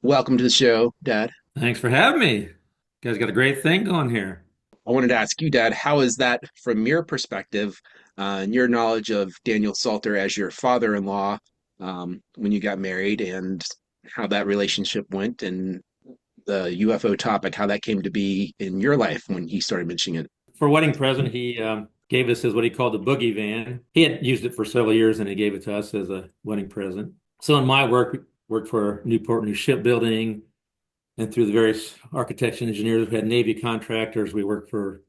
Welcome to the show, Dad. Thanks for having me. You guys got a great thing going here. I wanted to ask you, Dad, how is that from your perspective and your knowledge of Daniel Salter as your father-in-law when you got married and how that relationship went and the UFO topic, how that came to be in your life when he started mentioning it? For a wedding present, he gave us his what he called the boogie van. He had used it for several years and he gave it to us as a wedding present. So in my work, we worked for Newport News Shipbuilding and through the various architects and engineers, we had Navy contractors. We worked for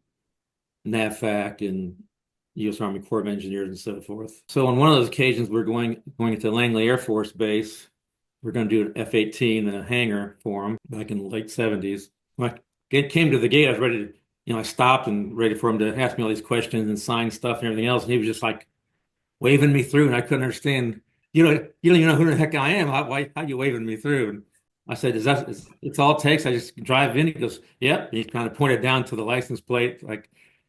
NAVFAC and U.S. Army Corps of Engineers and so forth. So on one of those occasions, we're going to Langley Air Force Base. We're going to do an F-18 in a hangar for him back in the late 70s. When I came to the gate, I was ready to, I stopped and ready for him to ask me all these questions and sign stuff and everything else. And he was just like waving me through, and I couldn't understand. You don't even know who the heck I am. How you waving me through? And I said, it's all it takes? I just drive in. He goes, yep. And he kind of pointed down to the license plate.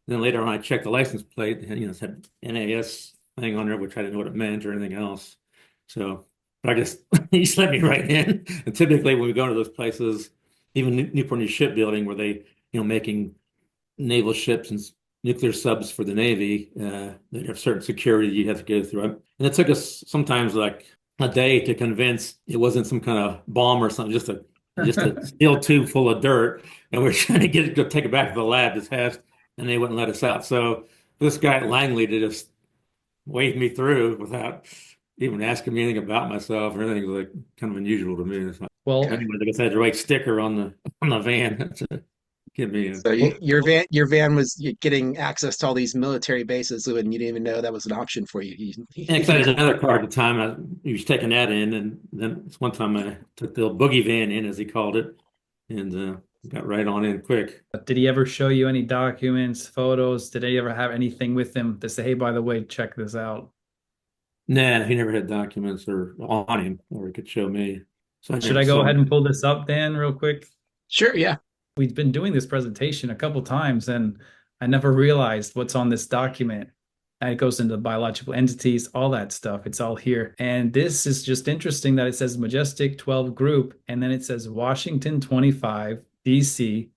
Then later on, I checked the license plate, and it said NAS thing on there, which I didn't know what it meant or anything else. So, but I guess he just let me right in. And typically, when we go to those places, even Newport News Shipbuilding, where making naval ships and nuclear subs for the Navy, they have certain security you have to go through. And it took us sometimes like a day to convince it wasn't some kind of bomb or something, just a steel tube full of dirt, and we're trying to get it to take it back to the lab to test, and they wouldn't let us out. So this guy at Langley to just wave me through without even asking me anything about myself or anything was like kind of unusual to me. It's like, Okay. anyway, I guess I had the right sticker on the van to get me in. So Well, your van was getting access to all these military bases and you didn't even know that was an option for you. and actually, there's another car at the time. He was taking that in, and then it's one time I took the old boogie van in, as he called it, and got right on in quick. Did he ever show you any documents, photos? Did he ever have anything with him to say, hey, by the way, check this out? Nah, he never had documents or on him, or he could show me. So I Should never I go saw ahead him. and pull this up, Dan, real quick? Sure, yeah. We've been doing this presentation a couple times, and I never realized what's on this document. And it goes into biological entities, all that stuff. It's all here. And this is just interesting that it says Majestic 12 Group, and then it says Washington 25, DC,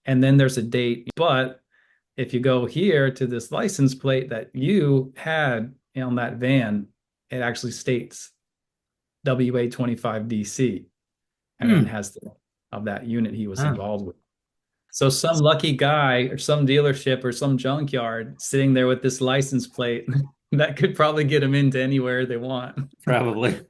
and then there's a date. But if you go here to this license plate that you had on that van, it actually states WA25DC, and then Hmm. has the of that unit he was Huh. involved with. So some lucky guy or some dealership or some junkyard sitting there with this license plate that could probably get them into anywhere they want. Probably.